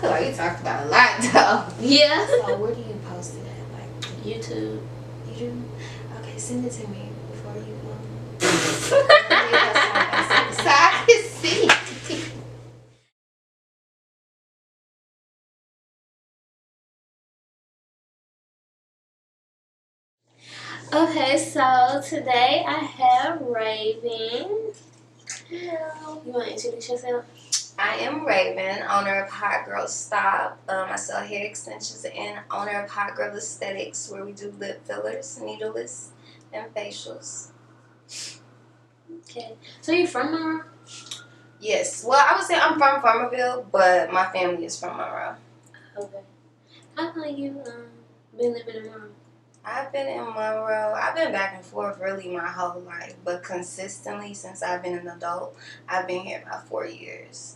feel like you talked about a lot though. Yeah. So where do you post it at? Like YouTube. YouTube? Okay, send it to me before you so I can see. Okay, so today I have Raven. Hello. You want to introduce yourself? I am Raven, owner of Hot Girl Stop. I sell hair extensions and owner of Hot Girl Aesthetics, where we do lip fillers, needleless, and facials. Okay. So you're from Monroe? Yes. Well, I would say I'm from Farmerville, but my family is from Monroe. Okay. How long you been living in Monroe? I've been in Monroe. I've been back and forth really my whole life, but consistently since I've been an adult, I've been here about 4 years.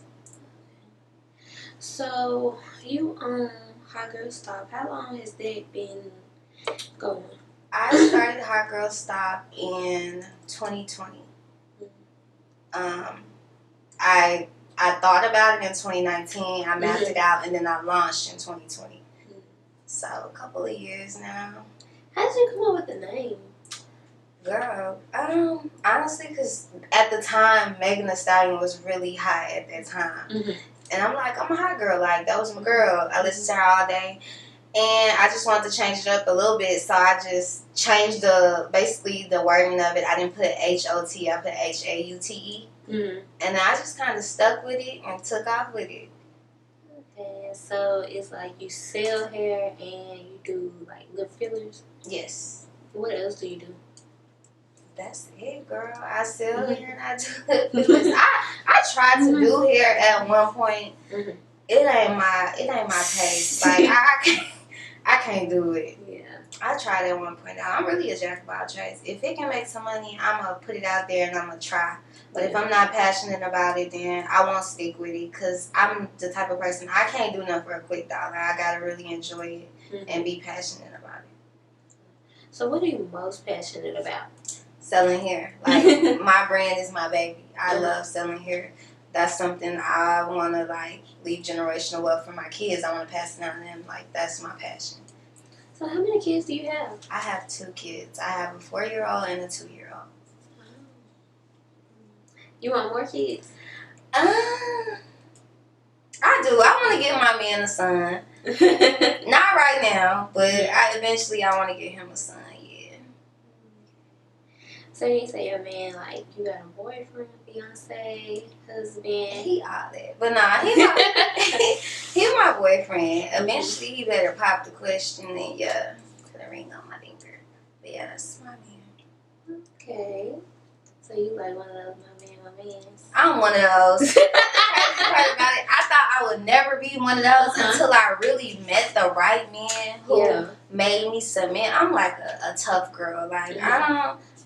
So you own Hot Girl Stop. How long has that been going? I started Hot Girl Stop in 2020. I thought about it in 2019. I mapped it out, and then I launched in 2020. So a couple of years now. How did you come up with the name? Girl, honestly, because at the time, Megan Thee Stallion was really hot at that time. And I'm like, I'm a hot girl. Like, that was my girl. I listened to her all day. And I just wanted to change it up a little bit. So I just changed basically the wording of it. I didn't put H-O-T. I put H-A-U-T-E. And then I just kind of stuck with it and took off with it. Okay, so it's like you sell hair and you do like lip fillers? Yes. What else do you do? That's it, girl. I sell hair and I do lip fillers. I tried to do hair at one point. It ain't my taste. Like I can't do it. Yeah. I tried at one point. I'm really a jack of all trades. If it can make some money, I'm gonna put it out there and I'm gonna try. But if I'm not passionate about it, then I won't stick with it. Cause I'm the type of person, I can't do nothing for a quick dollar. I gotta really enjoy it and be passionate about it. So what are you most passionate about? Selling hair. Like my brand is my baby. I love selling hair. That's something I want to like leave generational wealth for my kids. I want to pass it on to them. Like that's my passion. So how many kids do you have? I have 2 kids. I have a 4-year-old and a 2-year-old. You want more kids? I do. I want to give my man a son. Not right now, but eventually I want to get him a son. Yeah. So you say your man, like, you got a boyfriend, fiance, husband? He all that. But nah, he my boyfriend. Eventually he better pop the question and put a ring on my finger. But yeah, that's my man. Okay. So you like one of those my man. I'm one of those. The crazy part about it, I thought I would never be one of those until I really met the right man who made me submit. I'm like a tough girl. Like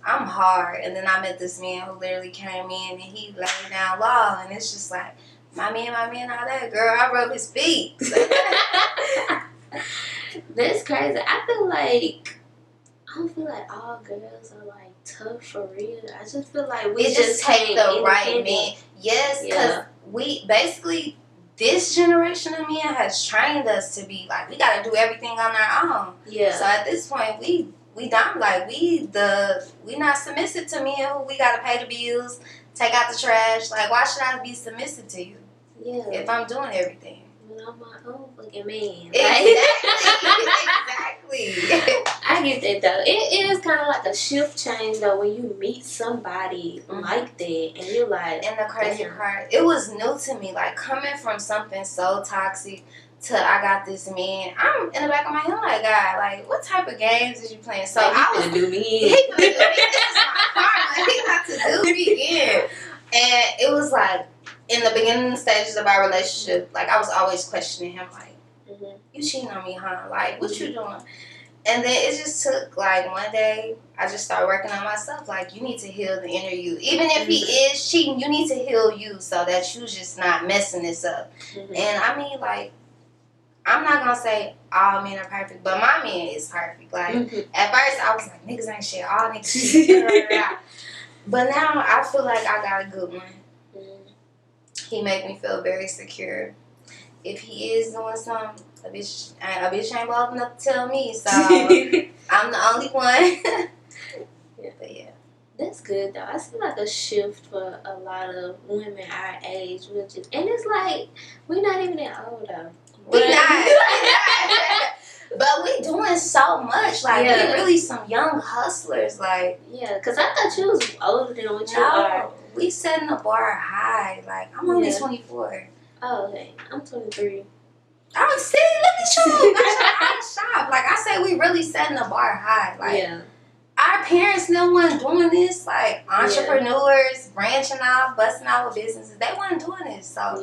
I'm hard. And then I met this man who literally came in and he laid down law, and it's just like my man, all that. Girl, I rub his feet. That's crazy. I don't feel like all girls are like tough for real. I just feel like we just take the right man. Yes, because we basically this generation of men has trained us to be like we gotta do everything on our own. Yeah. So at this point we don't like we not submissive to men who we gotta pay the bills, take out the trash. Like why should I be submissive to you? Yeah. If I'm doing everything. I'm my own fucking man. Exactly. I get that though. It is kind of like a shift change though when you meet somebody like that and you're like. And the crazy part, it was new to me. Like coming from something so toxic to I got this man. I'm in the back of my head like, God, like what type of games is you playing? So like, I was do me. He gonna do me. This is my karma. He got to do me in. And it was like. In the beginning stages of our relationship, like I was always questioning him, like, you cheating on me, huh? Like, what you doing? And then it just took like one day, I just started working on myself. Like, you need to heal the inner you. Even if he is cheating, you need to heal you so that you just not messing this up. And I mean, like, I'm not gonna say all men are perfect, but my man is perfect. Like, at first I was like, niggas ain't shit, all niggas shit. But now I feel like I got a good one. He made me feel very secure. if he is doing something, a bitch ain't bold enough to tell me. So I'm the only one. But yeah. That's good though. I see like a shift for a lot of women our age, which is, and it's like we're not even that old though. We not. But we doing so much. Like we really some young hustlers. Like because I thought you was older than what you are. We setting the bar high. Like I'm only 24. Oh, okay. I'm 23. Oh, see, look at you. Got your eyes shop. Like I said, we really setting the bar high. Like our parents no one doing this. Like entrepreneurs branching out, busting out with businesses. They weren't doing this. So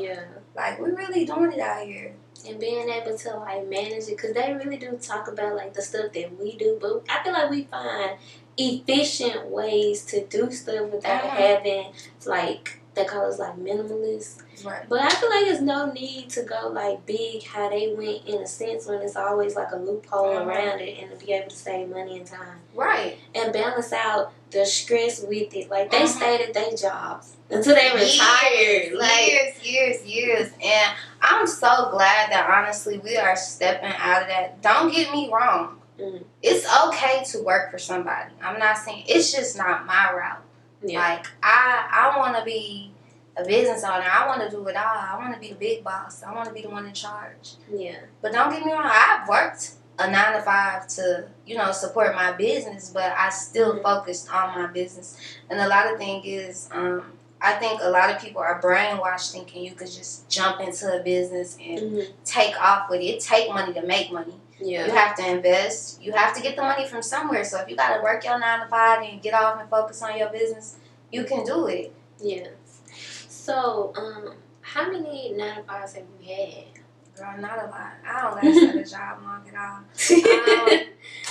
like we really doing it out here. And being able to like manage it, because they really do talk about like the stuff that we do, but I feel like we find efficient ways to do stuff without having like they call us like minimalists. Right. But I feel like there's no need to go like big how they went in a sense when it's always like a loophole around it, and to be able to save money and time. Right. And balance out the stress with it. Like they stayed at their jobs until they retired. Years. And I'm so glad that honestly we are stepping out of that. Don't get me wrong. It's okay to work for somebody. I'm not saying it's just not my route. Like I want to be a business owner. I want to do it all. I want to be the big boss. I want to be the one in charge. But don't get me wrong. I've worked a 9 to 5 to, support my business, but I still focused on my business. And a lot of thing is, I think a lot of people are brainwashed thinking you could just jump into a business and take off with it. It take money to make money. You have to invest. You have to get the money from somewhere. So if you got to work your 9 to 5 and get off and focus on your business, you can do it. So, how many 9 to 5s have you had? Girl, not a lot. I don't last at a job long at all.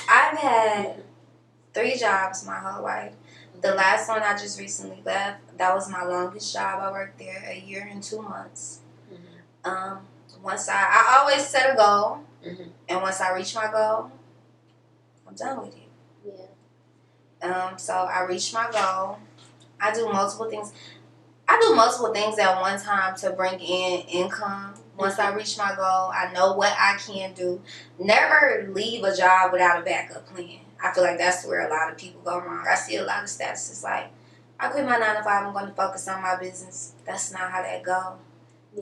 I've had 3 jobs my whole life. The last one I just recently left, that was my longest job. I worked there 1 year and 2 months. Once I always set a goal, and once I reach my goal, I'm done with it. So I reached my goal. I do multiple things at one time to bring in income. Once I reach my goal, I know what I can do. Never leave a job without a backup plan. I feel like that's where a lot of people go wrong. I see a lot of statuses like, I quit my 9 to 5, I'm going to focus on my business. That's not how that goes.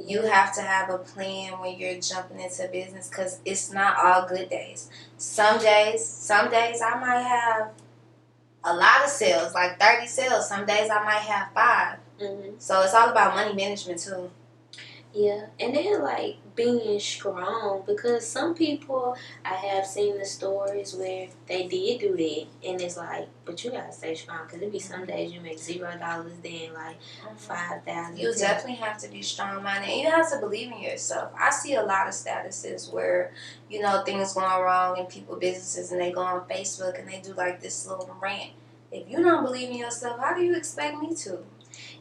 You have to have a plan when you're jumping into business because it's not all good days. Some days I might have a lot of sales, like 30 sales. Some days I might have 5. So it's all about money management too. And then like being strong, because some people, I have seen the stories where they did do that, and it's like, but you gotta stay strong because it be some days you make $0, then like 5,000. You definitely have to be strong minded, and you have to believe in yourself. I see a lot of statuses where things going wrong in people's businesses, and they go on Facebook and they do like this little rant. If you don't believe in yourself, how do you expect me to?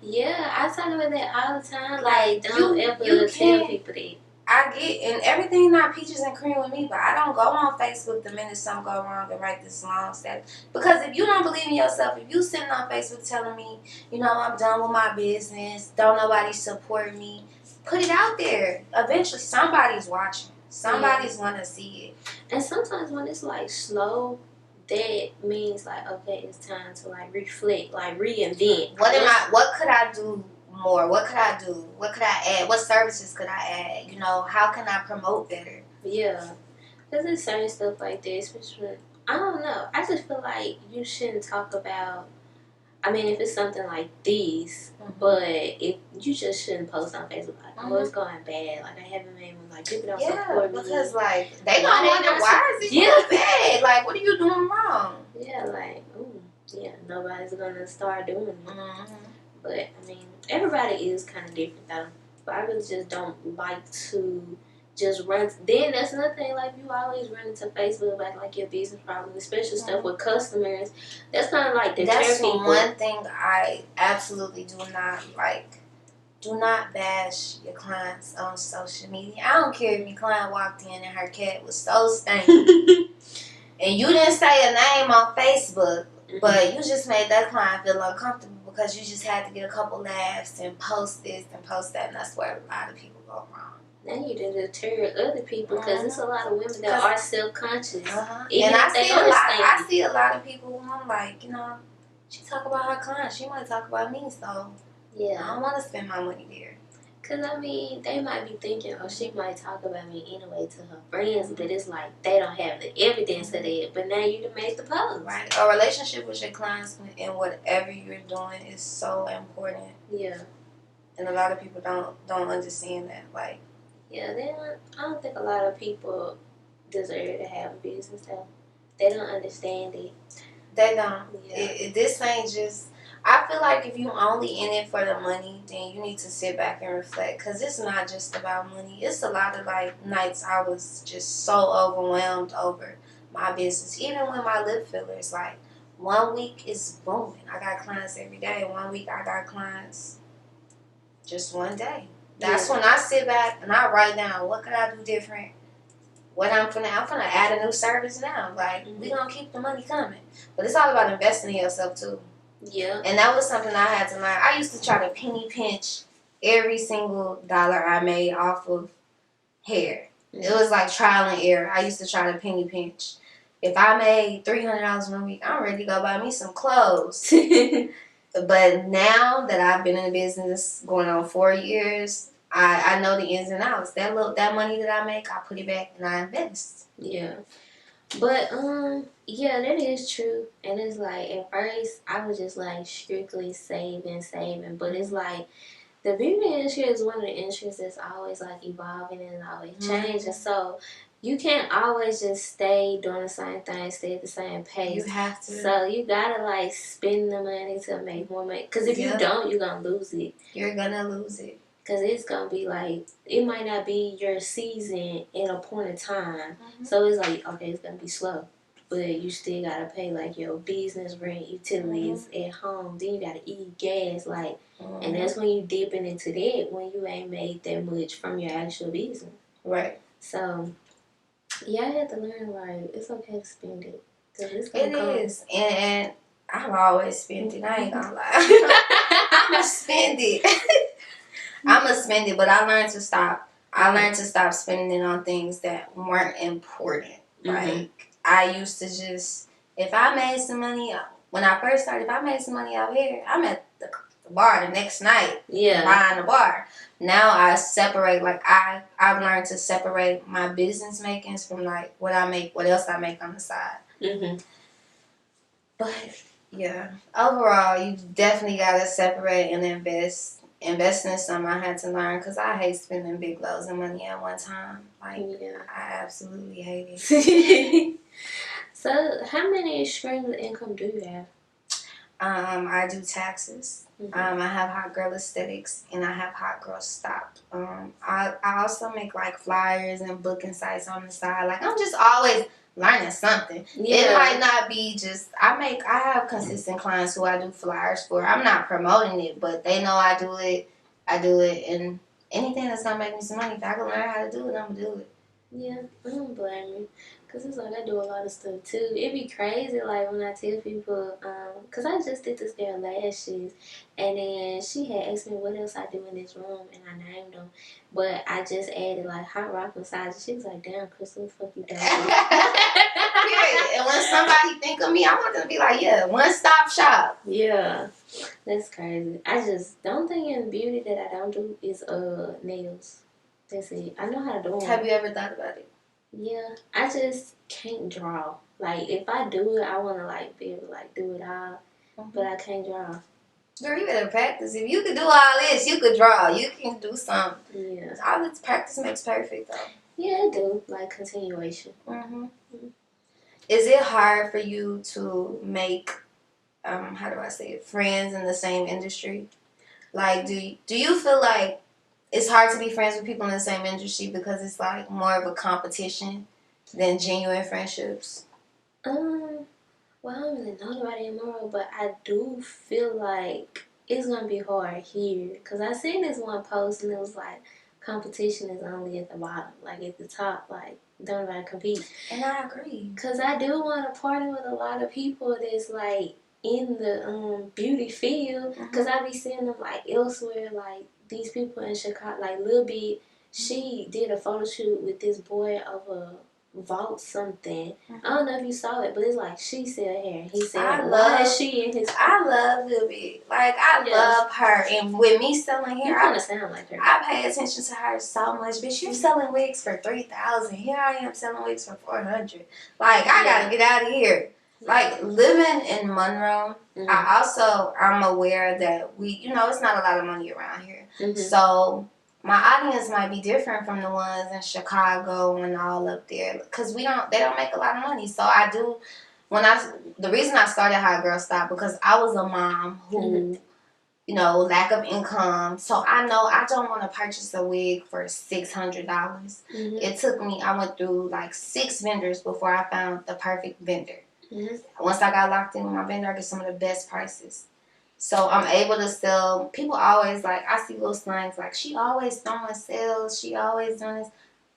I talk about that all the time. Like, don't ever tell people that. I get, and everything not peaches and cream with me, but I don't go on Facebook the minute something go wrong and write this long status. Because if you don't believe in yourself, if you sitting on Facebook telling me, I'm done with my business, don't nobody support me, put it out there. Eventually, somebody's watching. Somebody's gonna see it. And sometimes when it's like slow, that means like, okay, it's time to like reflect, like reinvent. What could I do more? What could I do? What could I add? What services could I add? How can I promote better? Because there's certain stuff like this, which I don't know. I just feel like you shouldn't talk about, I mean, if it's something like this, but if you just shouldn't post on Facebook like, oh, it's going bad. Like, I haven't made one. Like, people don't support me. Because, like, they don't wonder why is it going bad? Like, what are you doing wrong? Nobody's going to start doing it. But, I mean, everybody is kind of different, though. But I really just don't like to just run. Then that's another thing, like, you always run into Facebook about, like, your business problems, especially stuff with customers. That's kind of like deter people. That's one thing I absolutely do not like. Do not bash your clients on social media. I don't care if your client walked in and her cat was so stained. And you didn't say a name on Facebook, but you just made that client feel uncomfortable because you just had to get a couple laughs and post this and post that. And that's where a lot of people go wrong. Now you done deter other people because it's a lot of women that are self-conscious. Even and if I see a lot of people who I'm like, she talk about her clients, she might talk about me, so I don't want to spend my money there. Because, I mean, they might be thinking, oh, she might talk about me anyway to her friends, but it's like they don't have the evidence of that. But now you done made the post. Right. A relationship with your clients and whatever you're doing is so important. Yeah. And a lot of people don't understand that. Like, yeah, I don't think a lot of people deserve to have a business, though. They don't understand it. They don't. Yeah. This ain't just... I feel like if you only in it for the money, then you need to sit back and reflect. Because it's not just about money. It's a lot of, like, nights I was just so overwhelmed over my business. Even with my lip fillers, like, 1 week is booming. I got clients every day. 1 week I got clients just one day. That's when I sit back and I write down, what could I do different? I'm finna add a new service now. Like, we gonna keep the money coming. But it's all about investing in yourself, too. Yeah. And that was something I had to learn. I used to try to penny pinch every single dollar I made off of hair. It was like trial and error. I used to try to penny pinch. If I made $300 1 week, I'm ready to go buy me some clothes. But now that I've been in the business going on 4 years, I know the ins and outs. That money that I make, I put it back and I invest. Yeah. But, yeah, that is true. And it's like, at first, I was just like strictly saving. But it's like, the beauty industry is one of the industries that's always like evolving and always changing. So, you can't always just stay doing the same thing, stay at the same pace. You have to. So, you gotta like spend the money to make more money. Because if you don't, you're gonna lose it. You're gonna lose it. Because it's going to be like, it might not be your season at a point in time. So it's like, okay, it's going to be slow. But you still got to pay like your business rent, utilities at home. Then you got to eat gas. Like, and that's when you dipping into that when you ain't made that much from your actual business. Right. So, yeah, I had to learn, like, it's okay to spend it. Cause it's gonna It come. is. And I've always spent it. I ain't going to lie. I'm going to spend it. I'm going to spend it, but I learned to stop. I learned to stop spending it on things that weren't important. Like, I used to just, if I made some money, when I first started, if I made some money out here, I'm at the bar the next night buying the bar. Now I separate, like, I've learned to separate my business makings from, like, what else I make on the side. But, yeah, overall, you definitely got to separate and invest. Investing is something I had to learn because I hate spending big loads of money at one time. Like, I absolutely hate it. So, how many streams of income do you have? I do taxes. I have Hot Girl Aesthetics and I have Hot Girl Stop. I also make like flyers and booking sites on the side. Like, I'm just always learning something. It might not be just I have consistent clients who I do flyers for. I'm not promoting it, but they know I do it, and anything that's gonna make me some money, if I can learn how to do it, I'm gonna do it. Yeah, I don't blame you. Because it's like I do a lot of stuff too. It'd be crazy, like, when I tell people, because I just did this girl lashes, and then she had asked me what else I do in this room, and I named them. But I just added, like, hot rock massages. She was like, damn, Crystal, what the fuck you doing? Period. And when somebody think of me, I want them to be like, yeah, one-stop shop. Yeah, that's crazy. The only thing in beauty that I don't do is nails. That's it. I know how to do them. Have you ever thought about it? Yeah, I just can't draw. Like, if I do it, I want to, like, be able to, like, do it all. But I can't draw. Girl, you better practice. If you could do all this, you could draw. You can do something. Yeah. All this practice makes perfect, though. Yeah, I do. Like, continuation. Is it hard for you to make, how do I say it, friends in the same industry? Like, do you feel like it's hard to be friends with people in the same industry because it's like more of a competition than genuine friendships? Well, I don't really know nobody in Monroe, but I do feel like it's gonna be hard here. Cause I seen this one post and it was like, competition is only at the bottom, like at the top, like don't nobody compete. And I agree. Cause I do want to partner with a lot of people that's like in the beauty field. Cause I be seeing them like elsewhere, like these people in Chicago, like Lil B, She did a photo shoot with this boy over Vault something. I don't know if you saw it, but it's like she sell hair. And he said, "Why is she in his?" I love Libby. Like I love her, and with me selling hair, you kind of sound like her. I pay attention to her so much. Bitch, you're selling wigs for $3,000. Here I am selling wigs for $400. Like I gotta get out of here. Like living in Monroe, I'm aware that it's not a lot of money around here. So my audience might be different from the ones in Chicago and all up there, because they don't make a lot of money. So I do. The reason I started Hot Girl Stop, because I was a mom who, lack of income. So I know I don't want to purchase a wig for $600. It took me. I went through like 6 vendors before I found the perfect vendor. Once I got locked in with my vendor, I get some of the best prices. So I'm able to sell. People always I see little slangs like, she always throwing sales, she always doing this.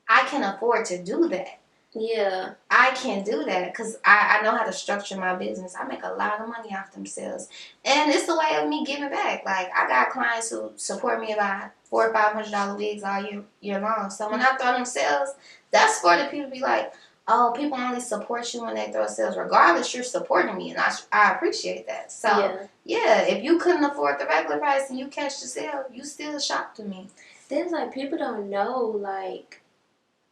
I can afford to do that. Yeah. I can do that because I know how to structure my business. I make a lot of money off them sales. And it's a way of me giving back. Like, I got clients who support me about $400 or $500 wigs all year long. So when I throw them sales, that's for the people to be like, oh, people only support you when they throw sales. Regardless, you're supporting me, and I appreciate that. So, yeah, if you couldn't afford the regular price and you catch the sale, you still shop to me. There's, people don't know,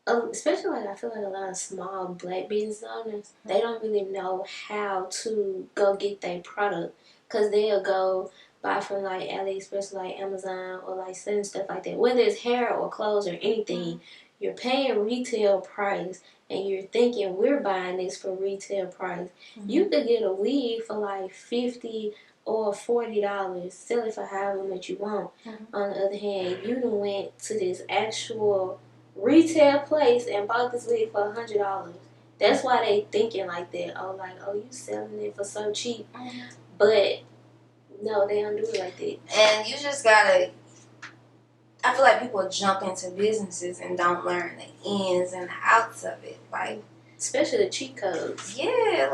especially, I feel like a lot of small black business owners, they don't really know how to go get their product. Because they'll go buy from, AliExpress, Amazon, or, certain stuff like that. Whether it's hair or clothes or anything, you're paying retail price, and you're thinking, we're buying this for retail price. You could get a wig for $50 or $40, sell it for however much you want. On the other hand, you done went to this actual retail place and bought this wig for $100. That's why they thinking like that. Oh, you selling it for so cheap. But no, they don't do it like that. And you just gotta. I feel like people jump into businesses and don't learn the ins and the outs of it. Especially the cheat codes. Yeah,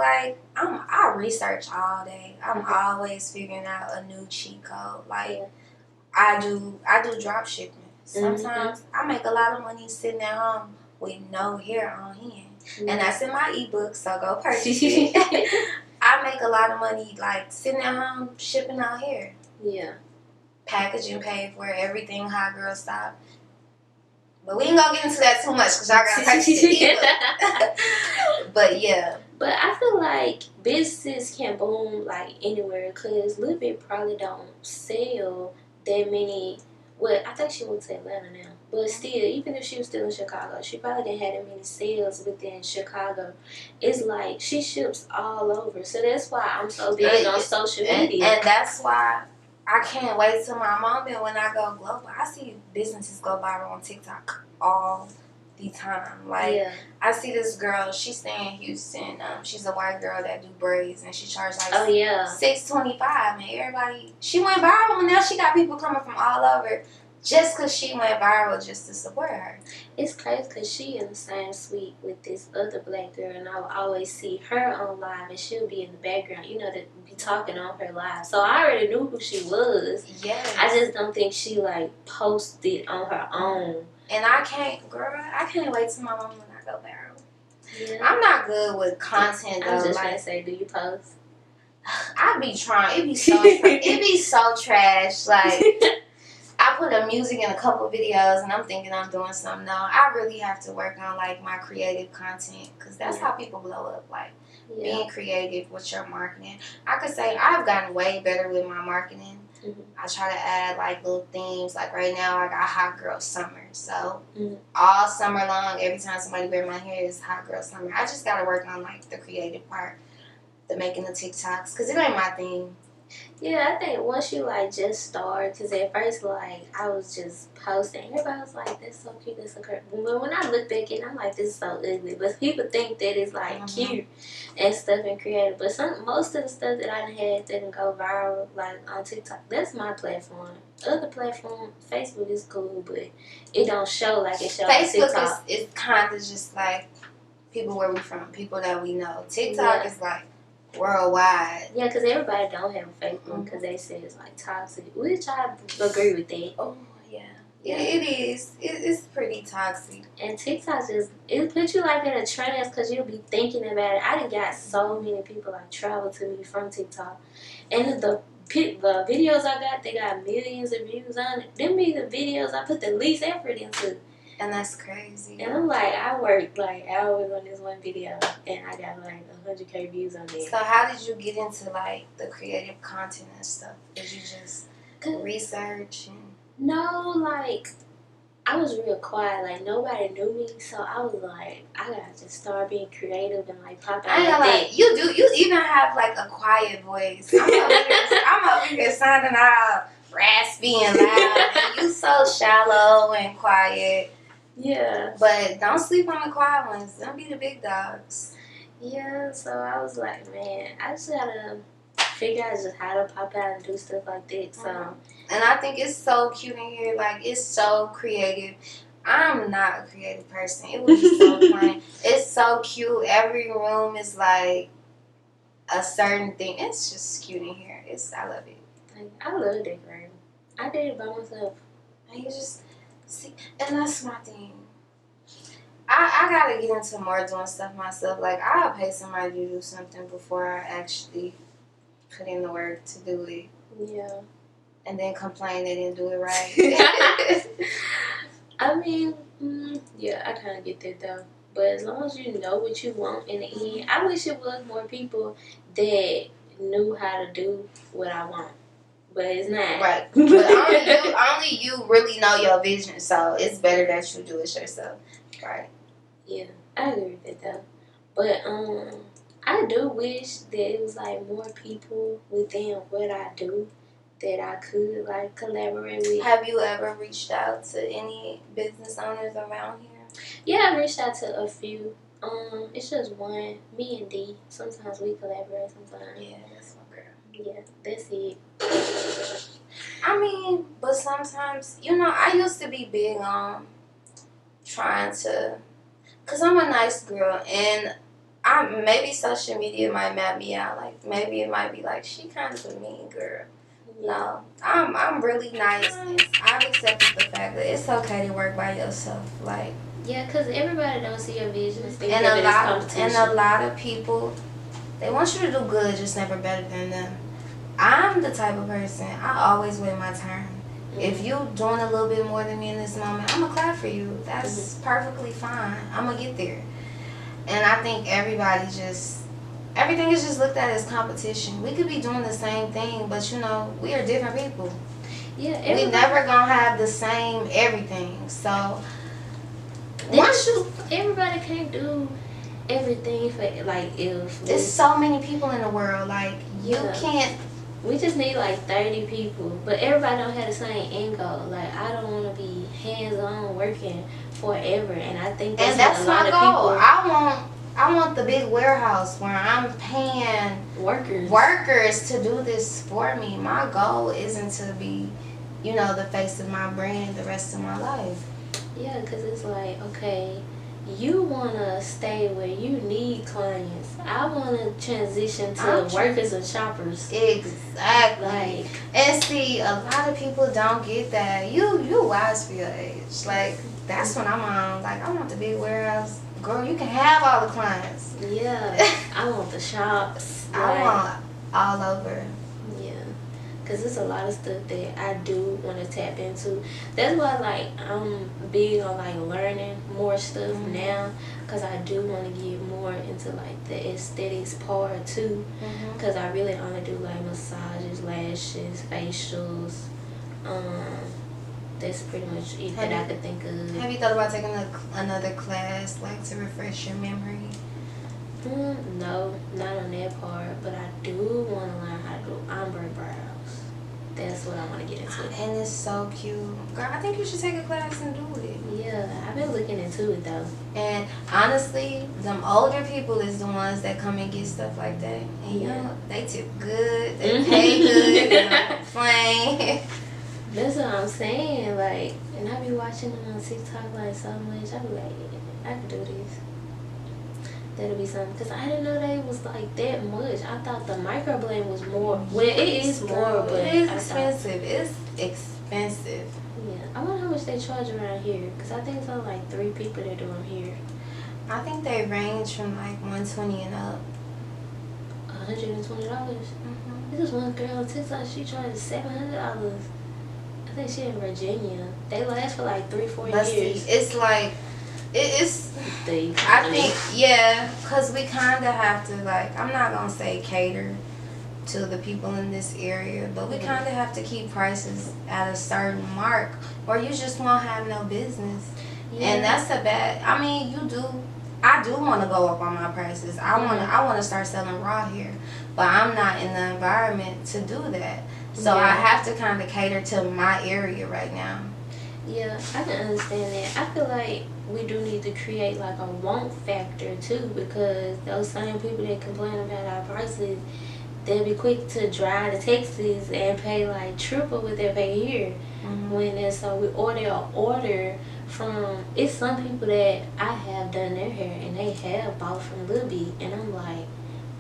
I research all day. I'm always figuring out a new cheat code. I do drop shipping. Sometimes I make a lot of money sitting at home with no hair on hand. And that's in my ebook, so go purchase it. I make a lot of money sitting at home shipping out hair. Yeah. Packaging paid for everything, Hot Girl Stop. But we ain't gonna get into that too much because y'all gotta purchase the ebook. But yeah. But I feel like businesses can boom anywhere, because Lil Bit probably don't sell that many. Well, I think she went to Atlanta now. But still, even if she was still in Chicago, she probably didn't have that many sales within Chicago. It's she ships all over. So that's why I'm so big on social media. And that's why I can't wait till my moment when I go global. I see businesses go viral on TikTok all the time. I see this girl, she's staying in Houston. She's a white girl that do braids, and she charged $625, and everybody. She went viral, and now she got people coming from all over just because she went viral, just to support her. It's crazy because she in the same suite with this other black girl, and I will always see her on live, and she'll be in the background, that be talking on her live. So I already knew who she was. Yes. I just don't think she posted on her own. And I can't wait till my mom when I go viral. Yeah. I'm not good with content though. I was just gonna say, do you post? I be trying. It be so trash. I put a music in a couple videos, and I'm thinking I'm doing something. No, I really have to work on my creative content, because that's how people blow up. Being creative with your marketing. I could say I've gotten way better with my marketing. I try to add little themes. Right now, I got Hot Girl Summer. So all summer long, every time somebody wear my hair, is Hot Girl Summer. I just gotta work on the creative part, the making the TikToks, because it ain't my thing. Yeah, I think once you just start, because at first I was just posting, everybody was like, that's so cute, that's so cute. But when I look back at it, I'm like, this is so ugly. But people think that it's cute and stuff and creative. But most of the stuff that I done had didn't go viral on TikTok. That's my platform. Other platform, Facebook is cool, but it don't show like it shows on TikTok. Facebook is kind of just people where we from, people that we know. TikTok is worldwide. Yeah, because everybody don't have a Facebook because they say it's toxic, which I agree with that. Oh, yeah. Yeah, it is. It's pretty toxic. And TikTok it puts you like in a trance because you'll be thinking about it. I done got so many people like travel to me from TikTok, and the videos I got, they got millions of views on it. Them be the videos I put the least effort into. And that's crazy. And I'm like, I worked like hours on this one video, and I got like 100K views on it. So how did you get into like the creative content and stuff? Did you just research and? No, like I was real quiet. Like nobody knew me, so I was like, I gotta just start being creative and like pop out. Like you do. You even have like a quiet voice. I'm over here sounding all raspy and loud, and you so shallow and quiet. Yeah. But don't sleep on the quiet ones. Don't be the big dogs. Yeah. So I was like, man, I just gotta figure out just how to pop out and do stuff like that. So. And I think it's so cute in here. Like, it's so creative. I'm not a creative person. It would be so plain. It's so cute. Every room is like a certain thing. It's just cute in here. I love it. I love decorating. I did it by myself. And you just see, and that's my thing. I gotta get into more doing stuff myself. Like, I'll pay somebody to do something before I actually put in the work to do it. Yeah. And then complain they didn't do it right. I mean, yeah, I kind of get that though. But as long as you know what you want in the end, I wish it was more people that knew how to do what I want. But it's not. Right. But only you really know your vision, so it's better that you do it yourself. Right. Yeah, I agree with that though. But I do wish that it was like more people within what I do that I could like collaborate with. Have you ever reached out to any business owners around here? Yeah, I reached out to a few. It's just one, me and D. Sometimes we collaborate. Sometimes. Yeah, that's my girl. Yeah, that's it. I mean, but sometimes, I used to be big on trying to, cause I'm a nice girl, and maybe social media might map me out. Like maybe it might be like she kind of a mean girl. No, I'm really nice. I've accepted the fact that it's okay to work by yourself. Like, yeah, cause everybody don't see your vision. And a lot of people, they want you to do good, just never better than them. I'm the type of person, I always wait my turn. Mm-hmm. If you doing a little bit more than me in this moment, I'm gonna clap for you. That's perfectly fine. I'm gonna get there. And I think everything is just looked at as competition. We could be doing the same thing, but we are different people. Yeah, we never gonna have the same everything. So everybody can't do everything for if there's so many people in the world. Like you can't. We just need like 30 people, but everybody don't have the same end goal. Like I don't want to be hands-on working forever, and I think that's my goal. I want the big warehouse where I'm paying workers to do this for me. My goal isn't to be, the face of my brand the rest of my life. Yeah, because it's like, okay, you want to stay where you need clients. I want to transition to workers and shoppers. Exactly. And see, a lot of people don't get that. You wise for your age. Like, that's when I'm on. Like, I want the big warehouse. Girl, you can have all the clients. Yeah. I want the shops. I want all over. Yeah. Because there's a lot of stuff that I do want to tap into. That's why, I'm big on, learning more stuff now. Because I do want to get more into, the aesthetics part, too. Because I really only do, massages, lashes, facials. That's pretty much it that I could think of. Have you thought about taking another class, to refresh your memory? No, not on that part. But I do want to learn how to do ombre brows. That's what I want to get into. And it's so cute. Girl, I think you should take a class and do it. Yeah, I've been looking into it, though. And honestly, them older people is the ones that come and get stuff like that. And, they tip good. They pay good. They don't complain. That's what I'm saying, and I be watching them on TikTok, so much. I be like, I can do this. That'll be something. Because I didn't know they was, that much. I thought the microblade was more. Well, it is more, but it is expensive. It's expensive. Yeah, I wonder how much they charge around here, because I think it's only like 3 people that do them here. I think they range from like $120 and up. $120. This is one girl on TikTok, she charges $700. I think she in Virginia. They last for like 3-4 But years. see, it's like, it's, They, I think, yeah, because we kind of have to, like, I'm not going to say cater to the people in this area, but we kind of have to keep prices at a certain mark, or you just won't have no business. Yeah. And that's a bad, I mean, I do want to go up on my prices. I want to start selling raw here, but I'm not in the environment to do that. So I have to kind of cater to my area right now. Yeah, I can understand that. I feel like we do need to create like a want factor too, because those same people that complain about our prices, they'll be quick to drive to Texas and pay like triple what they pay here. When it's so we order from, it's some people that I have done their hair and they have bought from Lil B, and I'm like,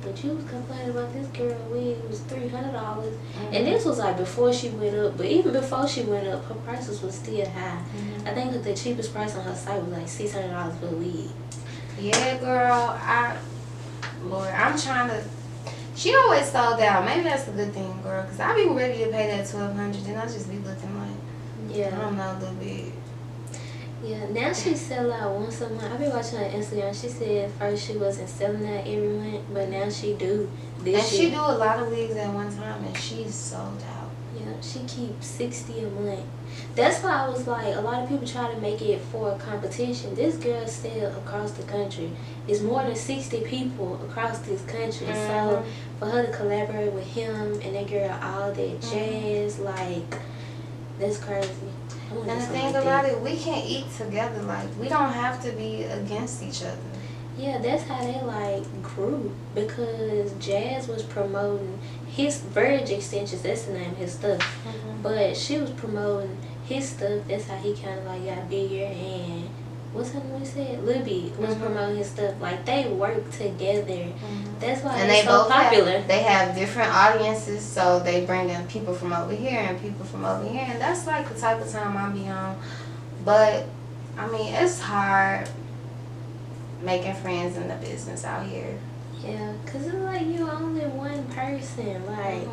but you was complaining about this girl wig was $300, and this was like before she went up. But even before she went up, her prices was still high. I think that the cheapest price on her site was like $600 for a wig. Yeah, girl. I'm trying to. She always sold out. Maybe that's a good thing, girl. Cause I be ready to pay that $1,200, and I just be looking like, I don't know, a little bit. Yeah, now she sell out once a month. I be watching her Instagram. She said first she wasn't selling out every month, but now she do. She do a lot of wigs at one time, and she's sold out. Yeah, she keeps 60 a month. That's why I was like, a lot of people try to make it for a competition. This girl sell across the country. It's more than 60 people across this country. So for her to collaborate with him and that girl, all that jazz, like, that's crazy. And the thing about it, we can eat together. Like, we don't have to be against each other. Yeah, that's how they like grew, because Jazz was promoting his Verge extensions. That's the name of his stuff. But she was promoting his stuff. That's how he kind of like got bigger. And what's her name? Said Lil B was promoting his stuff. Like, they work together. That's why they're so popular. They have different audiences, so they bring in people from over here and people from over here, and that's like the type of time I be on. But I mean, it's hard making friends in the business out here. Yeah, cause it's like you only one person. Like,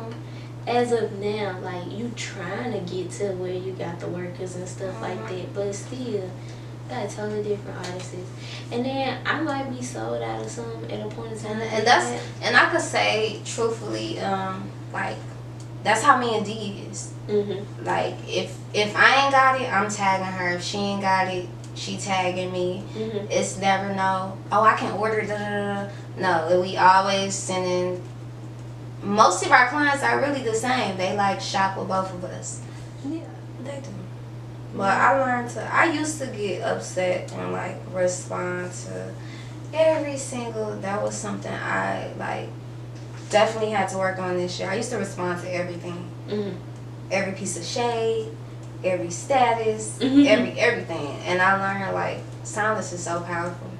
as of now, like, you trying to get to where you got the workers and stuff like that, but still got totally different artists. And then I might be sold out of some at a point in time. And I could say truthfully, like, that's how me and D is. Like, if I ain't got it, I'm tagging her. If she ain't got it, she tagging me. It's never no, oh, I can order, No, we always sending. Most of our clients are really the same. They like shop with both of us. Yeah, they do. But I used to get upset and like respond to every single, that was something I like definitely had to work on this year. I used to respond to everything. Every piece of shade, every status, everything. And I learned like silence is so powerful.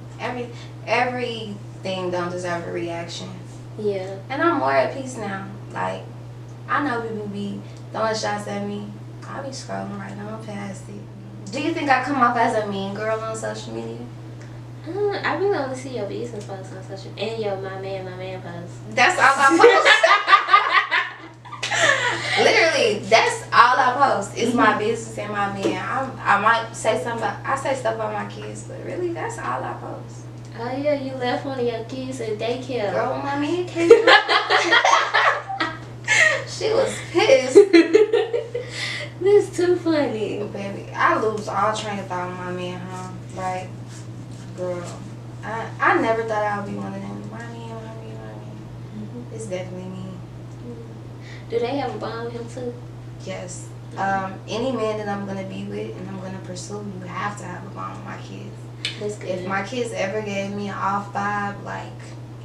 Everything don't deserve a reaction. Yeah. And I'm more at peace now. Like, I know people be throwing shots at me. I be scrolling right now past it. Do you think I come off as a mean girl on social media? I really only see your business posts on social media and your my man posts. That's all I post. Literally, that's all I post. It's my business and my man. I might say something about, I say stuff about my kids, but really, that's all I post. Oh yeah, you left one of your kids at daycare. Girl, when my man came she was pissed. This too funny. Baby, I lose all train of thought on my man, huh? Right? Girl, I never thought I would be one of them. My man. It's definitely me. Do they have a bond with him too? Yes. Any man that I'm gonna be with and I'm gonna pursue, you have to have a bond with my kids. That's good. If my kids ever gave me an off vibe, like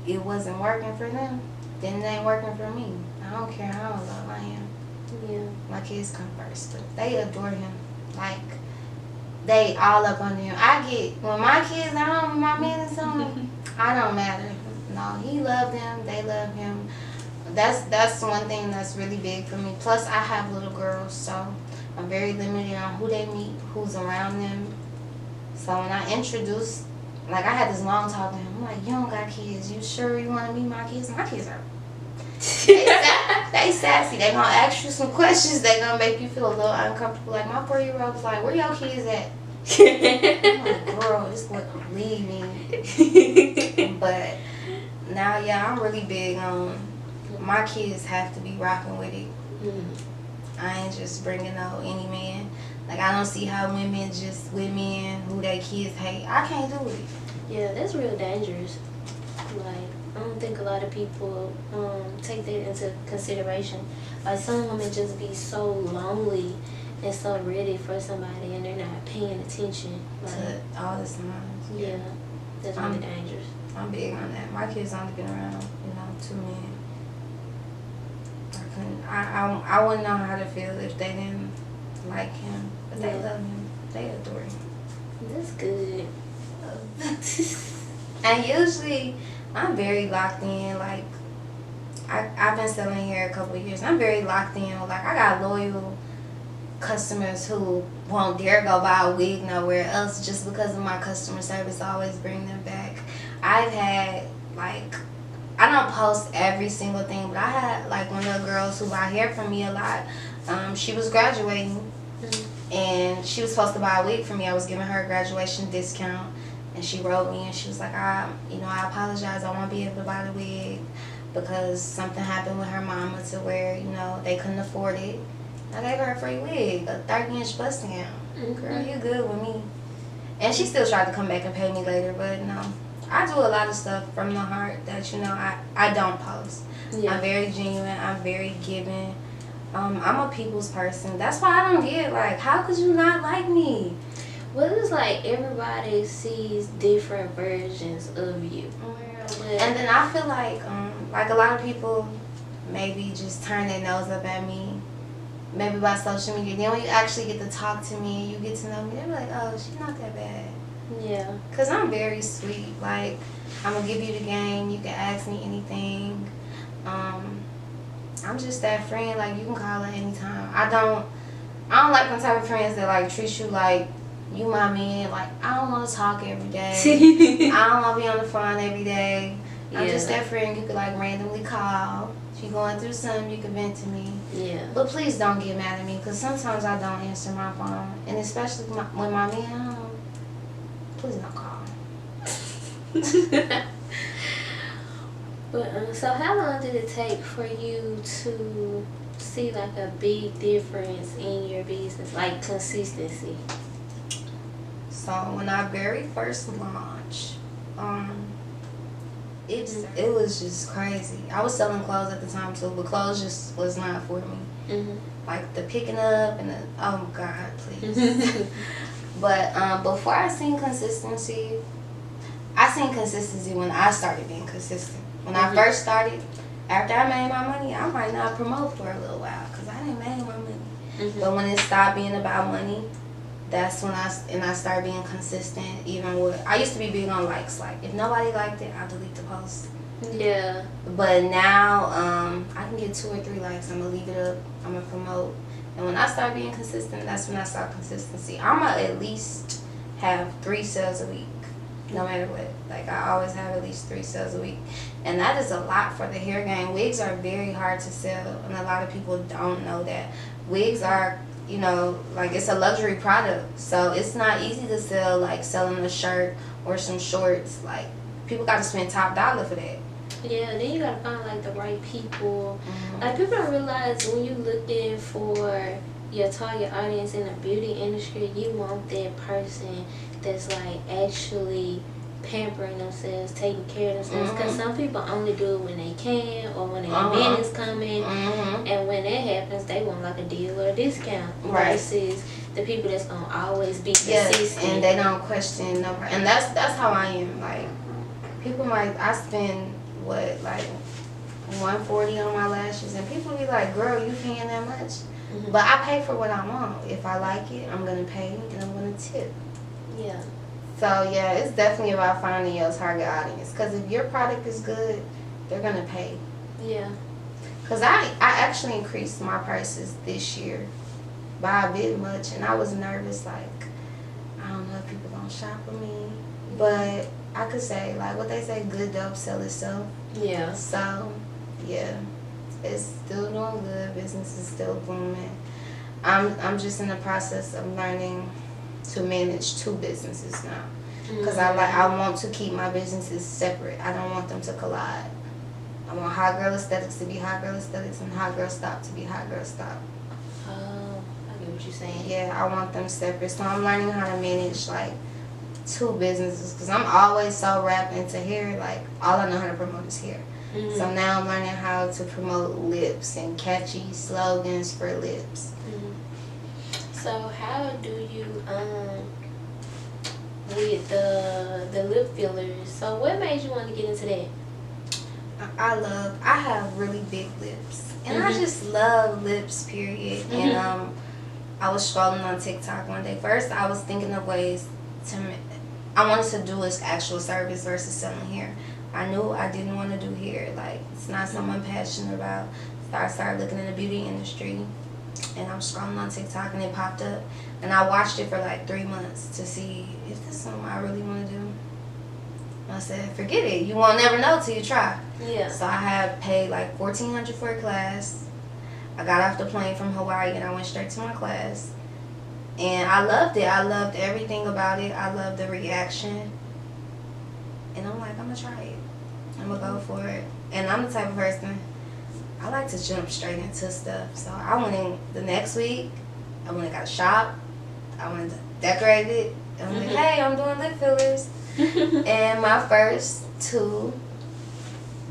it wasn't working for them, then it ain't working for me. I don't care how love I am. Yeah. My kids come first, but they adore him. Like, they all up on him. I get, when my kids are home with my man and something, I don't matter. No, he loved them, they love him. That's one thing that's really big for me. Plus, I have little girls, so I'm very limited on who they meet, who's around them. So when I introduce, like I had this long talk with him. I'm like, you don't got kids. You sure you want to meet my kids? My kids are. They sassy. They gonna ask you some questions. They gonna make you feel a little uncomfortable. Like my 4-year-old was like, where your kids at? I'm like, girl, this wouldn't leave me. But now, yeah, I'm really big on my kids have to be rocking with it. I ain't just bringing out any man. Like, I don't see how women just with men who their kids hate. I can't do it. Yeah, that's real dangerous. Like, I don't think a lot of people take that into consideration. Like, some women just be so lonely and so ready for somebody and they're not paying attention. Like, To all the signs. Yeah, that's really dangerous. I'm big on that. My kids only been around, 2 men. I wouldn't know how to feel if they didn't like him. But they love him. They adore him. That's good. And usually, I'm very locked in. Like, I've been selling hair a couple of years. I'm very locked in. Like, I got loyal customers who won't dare go buy a wig nowhere else just because of my customer service. I always bring them back. I've had, like, I don't post every single thing, but I had, like, one of the girls who buy hair from me a lot. She was graduating, and she was supposed to buy a wig from me. I was giving her a graduation discount, and she wrote me, and she was like, I apologize. I won't be able to buy the wig because something happened with her mama to where, they couldn't afford it. I gave her a free wig, a 30-inch bust down. Girl, you good with me. And she still tried to come back and pay me later, but no. I do a lot of stuff from the heart that, I don't post. Yeah. I'm very genuine. I'm very giving. I'm a people's person. That's why I don't get, like, how could you not like me? Well, it's like everybody sees different versions of you. And then I feel like a lot of people maybe just turn their nose up at me, maybe by social media. Then when you actually get to talk to me and you get to know me, they're like, oh, she's not that bad. Yeah. Because I'm very sweet. Like, I'm going to give you the game. You can ask me anything. I'm just that friend. Like, you can call her anytime. I don't like them type of friends that, like, treat you like you my man. Like, I don't want to talk every day. I don't want to be on the phone every day. Yeah. I'm just that friend you could, like, randomly call. If you're going through something, you can vent to me. Yeah. But please don't get mad at me, because sometimes I don't answer my phone. And especially when my man home. Please don't call. But so how long did it take for you to see like a big difference in your business, like consistency? So when I very first launched, it was just crazy. I was selling clothes at the time too, but clothes just was not for me. Like the picking up and the, oh God, please. But before I seen consistency when I started being consistent. When I first started, after I made my money, I might not promote for a little while because I didn't make my money. But when it stopped being about money, that's when I started being consistent. Even with, I used to be big on likes. Like, if nobody liked it, I'll delete the post. Yeah. But now I can get 2 or 3 likes. I'm going to leave it up. I'm going to promote. And when I start being consistent, that's when I start consistency. I'm going to at least have 3 sales a week, no matter what. Like, I always have at least 3 sales a week. And that is a lot for the hair game. Wigs are very hard to sell, and a lot of people don't know that. Wigs are, like, it's a luxury product. So it's not easy to sell, like selling a shirt or some shorts. Like, people got to spend top dollar for that. Yeah, then you gotta find like the right people. Like, people don't realize when you're looking for your target audience in the beauty industry, you want that person that's like actually pampering themselves, taking care of themselves. Because some people only do it when they can or when their event is coming. And when that happens, they want like a deal or a discount. Versus the people that's gonna always be consistent. And they don't question no. And that's how I am. Like, people might, I spend like $140 on my lashes, and people be like, girl, you paying that much? But I pay for what I want. If I like it, I'm gonna pay and I'm gonna tip. Yeah. So yeah, it's definitely about finding your target audience, because if your product is good, they're gonna pay. Yeah. Because I actually increased my prices this year. buy a bit much, and I was nervous, like, I don't know if people gonna shop with me, but I could say, like, what they say, good dope sell itself. Yeah. So, yeah, it's still doing good. Business is still booming. I'm just in the process of learning to manage 2 businesses now, because I want to keep my businesses separate. I don't want them to collide. I want Hot Girl Aesthetics to be Hot Girl Aesthetics and Hot Girl Stop to be Hot Girl Stop. Oh, I get what you're saying. Yeah, I want them separate. So I'm learning how to manage like 2 businesses, because I'm always so wrapped into hair. Like, all I know how to promote is hair. Mm-hmm. So now I'm learning how to promote lips and catchy slogans for lips. Mm-hmm. So how do you with the lip fillers? So what made you want to get into that? I have really big lips, and I just love lips, period. And I was scrolling on TikTok one day. First, I was thinking of ways to, I wanted to do this actual service versus selling hair. I knew I didn't want to do hair. Like, it's not something I'm passionate about. So I started looking in the beauty industry, and I was scrolling on TikTok, and it popped up. And I watched it for like 3 months to see if this is something I really want to do. I said, forget it. You won't never know till you try. Yeah. So I had paid like $1,400 for a class. I got off the plane from Hawaii and I went straight to my class. And I loved it. I loved everything about it. I loved the reaction. And I'm like, I'm going to try it. I'm going to go for it. And I'm the type of person, I like to jump straight into stuff. So I went in the next week. I went and got a shop. I went to decorate it. I'm like, hey, I'm doing lip fillers. And my first 2,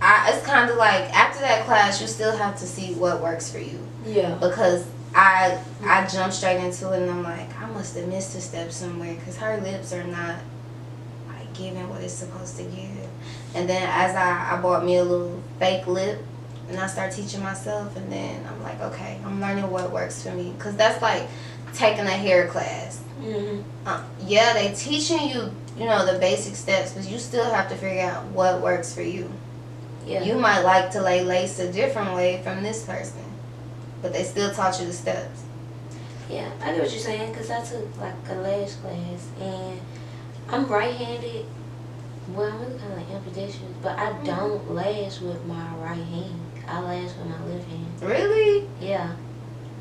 it's kind of like, after that class, you still have to see what works for you. Yeah. Because I jumped straight into it, and I'm like, I must have missed a step somewhere, because her lips are not like giving what it's supposed to give. And then as I bought me a little fake lip, and I started teaching myself, and then I'm like, okay, I'm learning what works for me, because that's like taking a hair class. Yeah, they teaching you, you know, the basic steps, but you still have to figure out what works for you. Yeah. You might like to lay lace a different way from this person, but they still taught you the steps. Yeah, I get what you're saying, because I took like a lash class, and I'm right-handed. Well, I'm really kind of like ambidextrous, but I don't lash with my right hand. I lash with my left hand. Really? Yeah.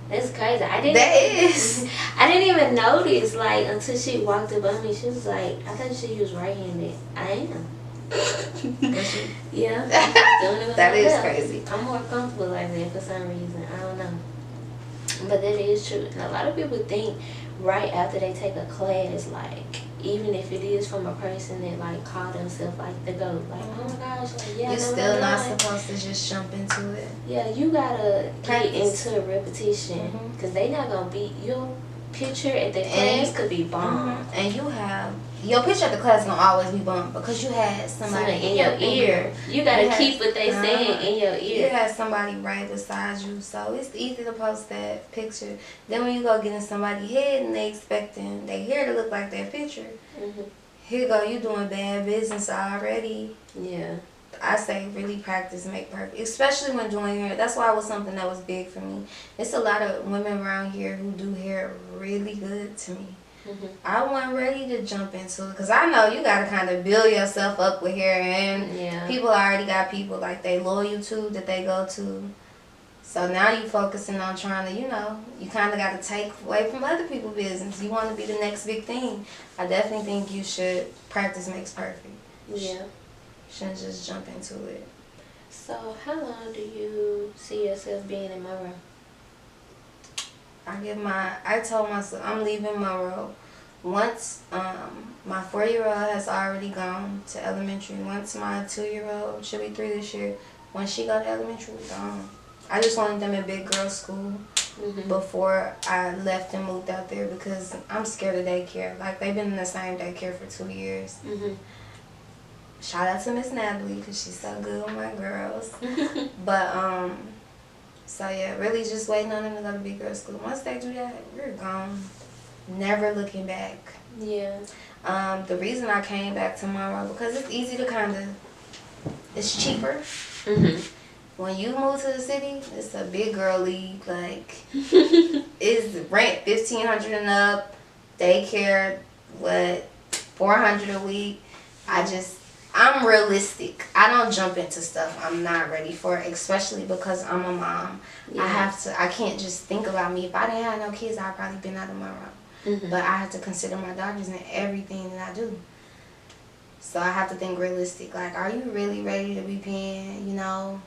That's crazy. I didn't even notice, like, until she walked up on me. She was like, I thought she was right-handed. I am. Yeah. I'm doing it with That my is left. crazy. I'm more comfortable like that for some reason. I don't know. But that is true. And a lot of people think right after they take a class, like, even if it is from a person that like call themselves like the GOAT, like, oh my gosh, like, yeah, You're still not supposed to just jump into it. Yeah, you gotta Practice. get into repetition, because they not gonna beat your picture at the class could be bomb. And you have your picture at the class gonna always be bomb, because you had somebody in your ear. You gotta keep what they saying in your ear. You had somebody right beside you, so it's easy to post that picture. Then when you go get in somebody's head and they expecting their hair to look like that picture, here you go, you doing bad business already. Yeah. I say really practice make perfect, especially when doing hair. That's why it was something that was big for me. It's a lot of women around here who do hair really good to me. I wasn't ready to jump into it, because I know you got to kind of build yourself up with hair, and people already got people like they loyal to that they go to. So now you focusing on trying to, you know, you kind of got to take away from other people's business. You want to be the next big thing. I definitely think you should practice makes perfect. Yeah. You shouldn't just jump into it. So how long do you see yourself being in Monroe? I told myself I'm leaving Monroe once my 4-year-old has already gone to elementary. Once my 2-year-old, she'll be 3 this year, when she go to elementary, we're gone. I just wanted them in big girl school before I left and moved out there, because I'm scared of daycare. Like, they've been in the same daycare for 2 years. Shout out to Miss Natalie, because she's so good with my girls. But so yeah, really just waiting on them to go to big girl school. Once they do that, we're gone. Never looking back. Yeah. The reason I came back to Monroe, because it's easy to it's cheaper. when you move to the city, it's a big girl league. Like, it's rent $1,500 and up, daycare, what, $400 a week. I'm realistic. I don't jump into stuff I'm not ready for, especially because I'm a mom. Yeah. I can't just think about me. If I didn't have no kids, I'd probably been out of my room. Mm-hmm. But I have to consider my daughters in everything that I do. So I have to think realistic. Like, are you really ready to be paying, $2,000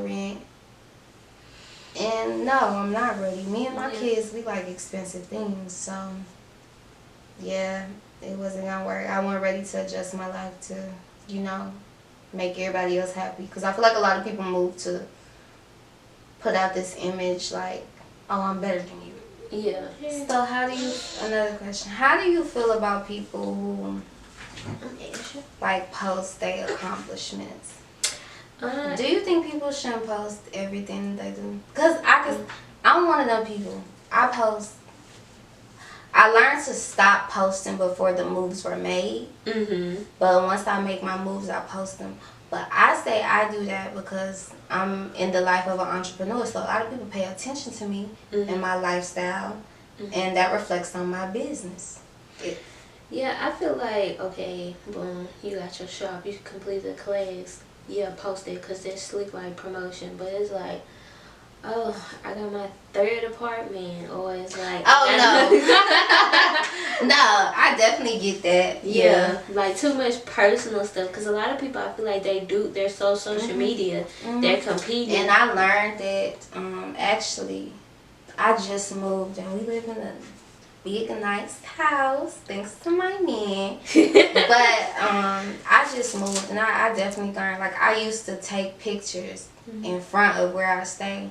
rent? And no, I'm not ready. Me and my kids, we like expensive things. So, yeah, it wasn't going to work. I wasn't ready to adjust my life to, make everybody else happy. Because I feel like a lot of people move to put out this image like, oh, I'm better than you. Yeah. So another question, how do you feel about people who like post their accomplishments? Do you think people shouldn't post everything they do? Because I'm one of them people. I learned to stop posting before the moves were made. Mm-hmm. But once I make my moves, I post them. But I say I do that because I'm in the life of an entrepreneur. So a lot of people pay attention to me and my lifestyle. Mm-hmm. And that reflects on my business. Yeah, I feel like, okay, boom, you got your shop, you completed the class. Yeah, post it because it's sleek like promotion. But it's like, oh, I got my 3rd apartment. Or it's like, oh, no. No, I definitely get that. Yeah, like too much personal stuff. Because a lot of people, I feel like they're so social media. Mm-hmm. They're competing. And I learned that, actually, I just moved and we live in a big, nice house, thanks to my man. But I just moved and I definitely learned. Like, I used to take pictures in front of where I stay.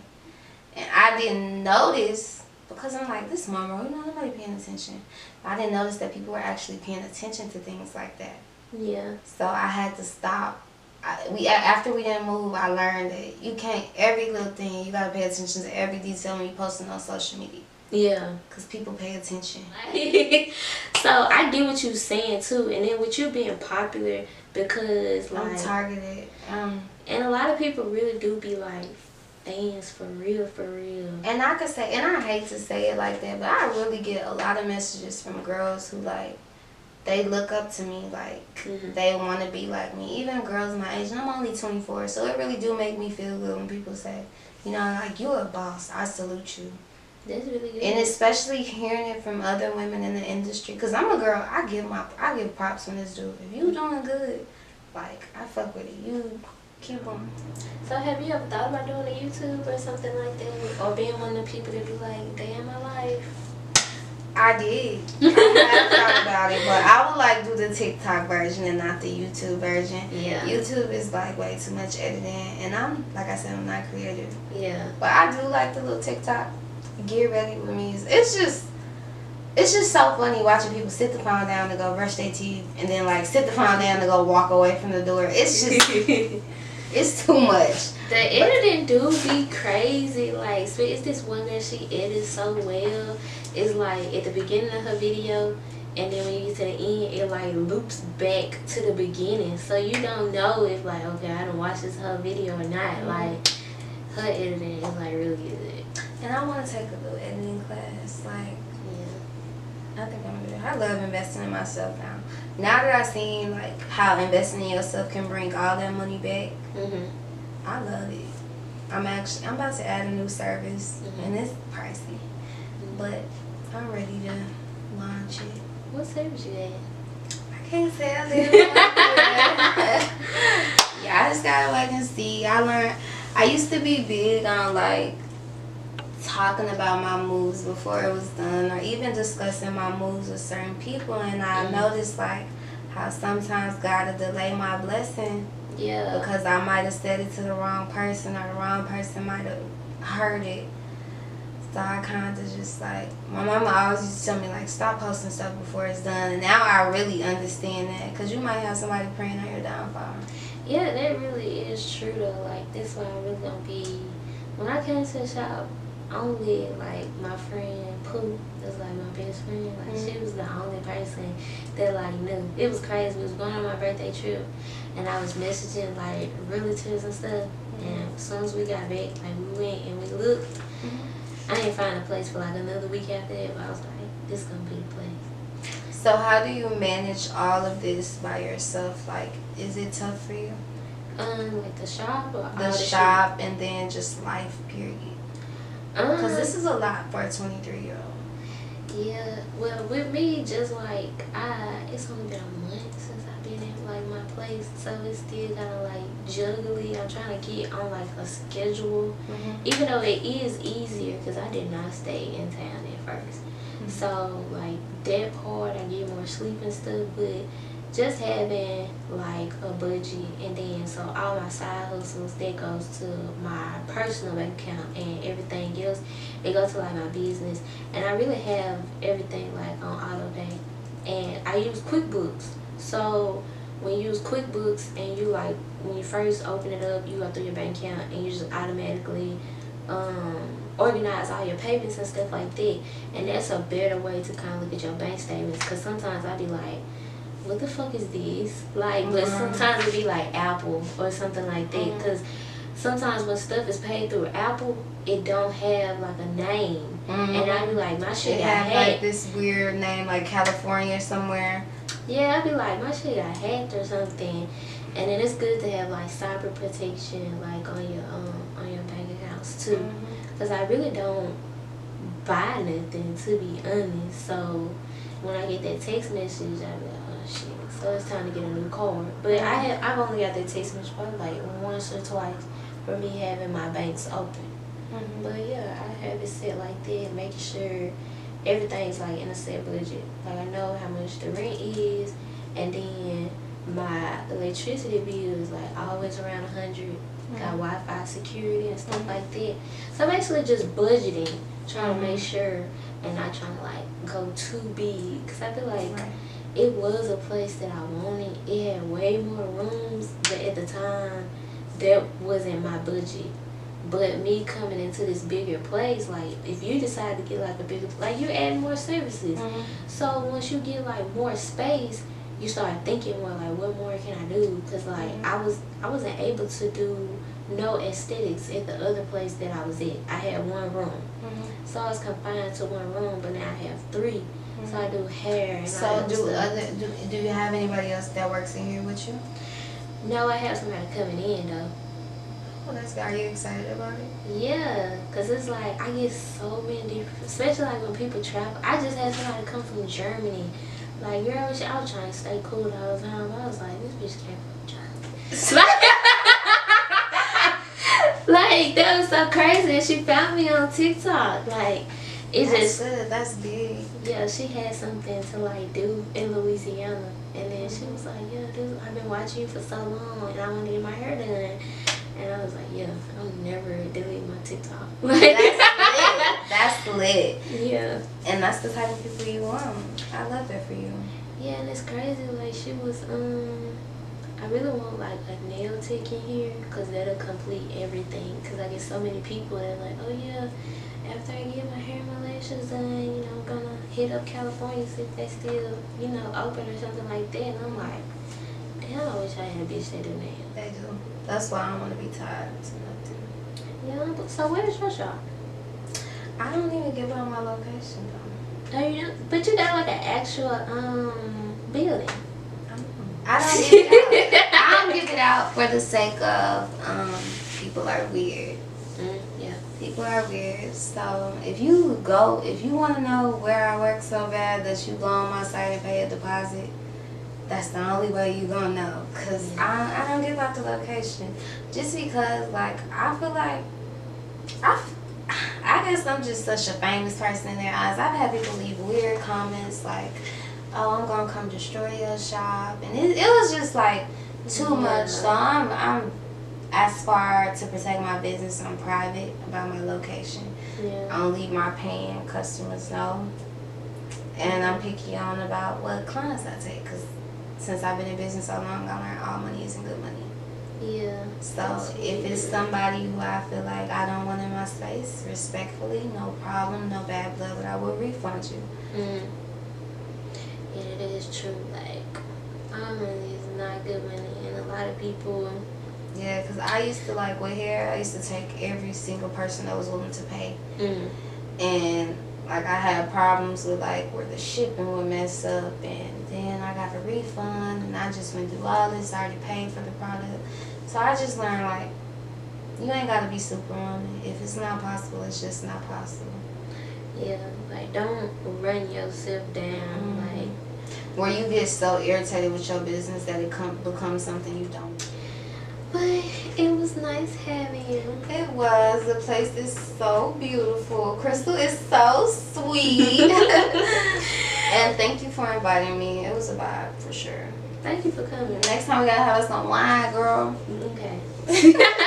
And I didn't notice, because I'm like, this mama, nobody paying attention. I didn't notice that people were actually paying attention to things like that. Yeah. So I had to stop. After we didn't move, I learned that you can't, every little thing, you gotta pay attention to every detail when you posting on social media. Yeah. Because people pay attention. So I get what you're saying too. And then with you being popular, because like, I'm targeted. And a lot of people really do be like fans for real. And I could say, and I hate to say it like that, but I really get a lot of messages from girls who like, they look up to me, like, they want to be like me. Even girls my age, and I'm only 24, so it really do make me feel good when people say, like, you're a boss, I salute you. That's really good. And especially hearing it from other women in the industry, because I'm a girl, I give props when it's due. If you doing good, like, I fuck with it. You keep on. So have you ever thought about doing a YouTube or something like that? Or being one of the people that be like, day in my life? I did. I have thought about it, but I would like do the TikTok version and not the YouTube version. Yeah. YouTube is like way too much editing, and like I said, I'm not creative. Yeah. But I do like the little TikTok get ready with me. It's just so funny watching people sit the phone down to go brush their teeth, and then like sit the phone down to go walk away from the door. It's just it's too much. The editing do be crazy. Like, so it's this one that she edits so well. It's like at the beginning of her video, and then when you get to the end, it like loops back to the beginning. So you don't know if like, okay, I done watched this whole video or not. Like, her editing is like really good. And I want to take a little editing class. Like, yeah, I think I'm gonna do it. I love investing in myself now. Now that I've seen like how investing in yourself can bring all that money back, I love it. I'm about to add a new service, and it's pricey, but I'm ready to launch it. What service you at? I can't say I live. Yeah, I just gotta wait and see. I used to be big on like talking about my moves before it was done, or even discussing my moves with certain people, and I noticed like how sometimes God will delay my blessing. Yeah. Because I might have said it to the wrong person, or the wrong person might have heard it. So I kind of just like, my mama always used to tell me like, stop posting stuff before it's done. And now I really understand that, because you might have somebody praying on your downfall. Yeah, that really is true though. Like, that's why I really don't be, when I came to the shop, only, like, my friend Pooh, that's like my best friend, like, she was the only person that, like, knew. It was crazy. We was going on my birthday trip, and I was messaging, like, relatives and stuff, and as soon as we got back, like, we went and we looked. I didn't find a place for, like, another week after that, but I was like, this gonna be the place. So how do you manage all of this by yourself? Like, is it tough for you? Like the shop or The shop and then just life, period. Because this is a lot for a 23-year-old. Yeah, well, with me, just like, it's only been a month since I've been at, like, my place, so it's still kind of, like, juggly. I'm trying to get on, like, a schedule, even though it is easier, because I did not stay in town at first. So, like, that part, I get more sleep and stuff, but just having, like, a budget, and then, so all my side hustles, that goes to my personal bank account, and everything else, it goes to, like, my business, and I really have everything, like, on auto pay, and I use QuickBooks. So when you use QuickBooks, and you, like, when you first open it up, you go through your bank account, and you just automatically organize all your payments and stuff like that, and that's a better way to kind of look at your bank statements, because sometimes I be like, what the fuck is this? Like, but sometimes it be like Apple or something like that, because sometimes when stuff is paid through Apple, it don't have, like, a name, and I be like, my shit got hacked. Like, this weird name, like California somewhere. Yeah, I be like, my shit got hacked or something, and then it's good to have, like, cyber protection, like, on your bank accounts too, because I really don't buy nothing, to be honest. So when I get that text message, I be like, oh shit, so it's time to get a new card. But I've only got that text message probably like once or twice for me having my banks open. But yeah, I have it set like that, making sure everything's, like, in a set budget. Like, I know how much the rent is, and then my electricity bill is, like, always around 100. Got Wi-Fi security and stuff like that. So basically just budgeting, trying to make sure, and not trying to, like, go too big, because I feel like it was a place that I wanted. It had way more rooms, but at the time that wasn't my budget. But me coming into this bigger place, like, if you decide to get, like, a bigger, like, you add more services. So once you get, like, more space, you start thinking more, like, what more can I do? Because, like, I wasn't able to do no aesthetics at the other place that I was at. I had one room. So I was confined to one room, but now I have 3. So I do hair and all that stuff. Do you have anybody else that works in here with you? No, I have somebody coming in, though. Well, that's good. Are you excited about it? Yeah, because it's like, I get so many different, especially, like, when people travel. I just had somebody come from Germany. Like, girl, I was trying to stay cool the whole time. I was like, this bitch came from Germany. Like, that was so crazy. And she found me on TikTok. Like, That's good. That's big. Yeah, she had something to, like, do in Louisiana. And then she was like, yeah, dude, I've been watching you for so long, and I want to get my hair done. And I was like, yeah, I'll never delete my TikTok. That's lit. Yeah. And that's the type of people you want. I love that for you. Yeah, and it's crazy. Like, she was, I really want, like, a nail tech in here, because that'll complete everything. Because I get so many people that are like, oh, yeah, after I get my hair and my lashes done, you know, I'm going to hit up California, see if they still, you know, open or something like that. And I'm like, damn, I wish I had a bitch that do nails. They do. That's why I don't want to be tied to nothing. Yeah, but so where is your shop? I don't even give out my location, though. Oh, you do? But you got, like, an actual, building. I don't give it out. I don't give it out for the sake of, people are weird. Yeah. People are weird. So if you want to know where I work so bad that you go on my site and pay a deposit, that's the only way you gonna know. Because I don't give out the location. Just because, like, I feel like, I guess I'm just such a famous person in their eyes. I've had people leave weird comments like, oh, I'm gonna come destroy your shop. And it was just, like, too much. So I'm as far to protect my business, I'm private about my location. Yeah. I don't leave my paying customers know. And I'm picky on about what clients I take, because since I've been in business so long, I learned all money isn't good money. Yeah. So if it's somebody who I feel like I don't want in my space, respectfully, no problem, no bad blood, but I will refund you. Mm. And it is true. Like, money is not good money, and a lot of people. Yeah, because I used to, like, with hair, I used to take every single person that was willing to pay. Mm. And, like, I had problems with, like, where the shipping would mess up, and then I got a refund, and I just went through all this, I already paid for the product. So I just learned, like, you ain't got to be superwoman. If it's not possible, it's just not possible. Yeah, like, don't run yourself down. Mm-hmm. Like, where you get so irritated with your business that it becomes something you don't. but it was nice having you. It was. The place is so beautiful. Crystal is so sweet. And thank you for inviting me. It was a vibe for sure. Thank you for coming. Next time we gotta have us on wine, girl. Okay.